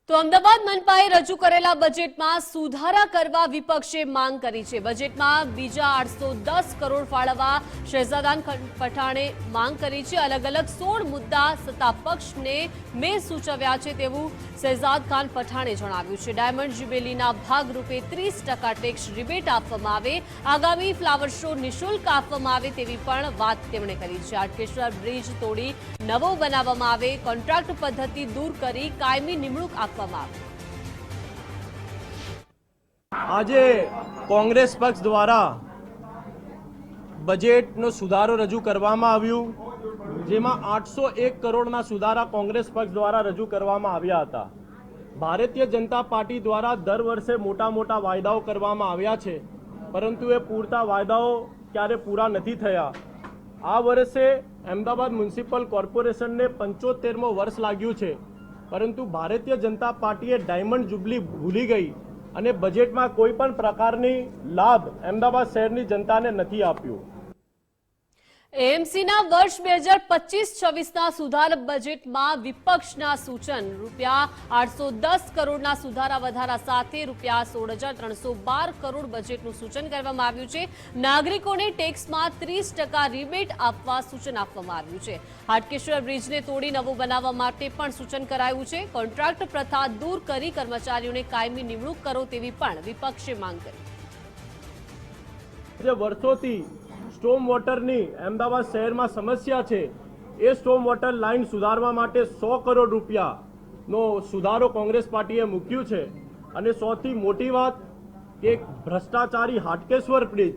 તો અમદાવાદ મનપાએ રજૂ કરેલા બજેટમાં સુધારા કરવા વિપક્ષે માંગ કરી છે। બજેટમાં બીજા 810 કરોડ ફાળવવા શહેજાદ ખાન પઠાણે માંગ કરી છે। અલગ અલગ 16 મુદ્દા સત્તા પક્ષને મેં સૂચવ્યા છે તેવું શહેજાદ ખાન પઠાણે જણાવ્યું છે। ડાયમંડ જ્યુબિલીના ભાગરૂપે 30% ટેક્સ રિબેટ આપવામાં આવે, આગામી ફ્લાવર શો નિઃશુલ્ક આપવામાં આવે તેવી પણ વાત તેમણે કરી છે। હાટકેશ્વર બ્રિજ તોડી નવો બનાવવામાં આવે, કોન્ટ્રાક્ટ પદ્ધતિ દૂર કરી કાયમી નિમણૂક આપવામાં આવે। આજે કોંગ્રેસ પક્ષ દ્વારા બજેટનો સુધારો રજૂ કરવામાં આવ્યું, જેમાં 801 કરોડના સુધારા કોંગ્રેસ પક્ષ દ્વારા રજૂ કરવામાં આવ્યા હતા। ભારતીય જનતા પાર્ટી દ્વારા દર વર્ષે મોટા વાયદાઓ કરવામાં આવ્યા છે, પરંતુ એ પૂરતા વાયદાઓ ક્યારે પૂરા નથી થયા। આ વર્ષે અમદાવાદ મ્યુનિસિપલ કોર્પોરેશનને 75મો વર્ષ લાગ્યું છે, પરંતુ ભારતીય જનતા પાર્ટીએ ડાયમંડ જ્યુબિલી ભૂલી ગઈ અને બજેટમાં કોઈ પણ પ્રકારની લાભ અમદાવાદ શહેરની જનતાને નથી આપ્યું। એએમસીના વર્ષ 2025-26ના સુધાર બજેટમાં વિપક્ષના સૂચન ₹810 કરોડના સુધારા વધારા સાથે ₹16,312 કરોડ બજેટનું સૂચન કરવામાં આવ્યું છે। નાગરિકોને ટેક્સમાં 30% રિબેટ આપવા સૂચન આપવામાં આવ્યું છે। હાટકેશ્વર બ્રિજને તોડી નવો બનાવવા માટે પણ સૂચન કરાયું છે। કોન્ટ્રાક્ટ પ્રથા દૂર કરી કર્મચારીઓને કાયમી નિમણૂક કરો તેવી પણ વિપક્ષે માંગ કરી। જે વર્ષોથી સ્ટોમ વોટરની અમદાવાદ શહેરમાં સમસ્યા છે, એ સ્ટોમ વોટર લાઇન સુધારવા માટે 100 કરોડ રૂપિયાનો સુધારો કોંગ્રેસ પાર્ટીએ મૂક્યું છે। અને સૌથી મોટી વાત કે ભ્રષ્ટાચારી હાટકેશ્વર બ્રિજ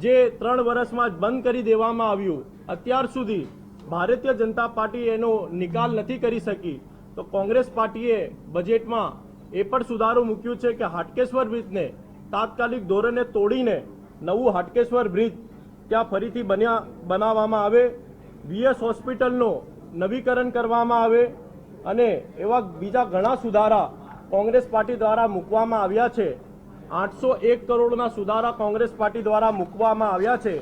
જે 3 વર્ષમાં જ બંધ કરી દેવામાં આવ્યું, અત્યાર સુધી ભારતીય જનતા પાર્ટી એનો નિકાલ નથી કરી શકી, તો કોંગ્રેસ પાર્ટીએ બજેટમાં એ પણ સુધારો મૂક્યું છે કે હાટકેશ્વર બ્રિજને તાત્કાલિક ધોરણે તોડીને નવું હાટકેશ્વર બ્રિજ ત્યાં ફરીથી બનાવવામાં આવે, વીએસ હોસ્પિટલનો નવીકરણ કરવામાં આવે અને એવા બીજા ઘણા સુધારા કોંગ્રેસ પાર્ટી દ્વારા મૂકવામાં આવ્યા છે। 801 કરોડના સુધારા કોંગ્રેસ પાર્ટી દ્વારા મૂકવામાં આવ્યા છે।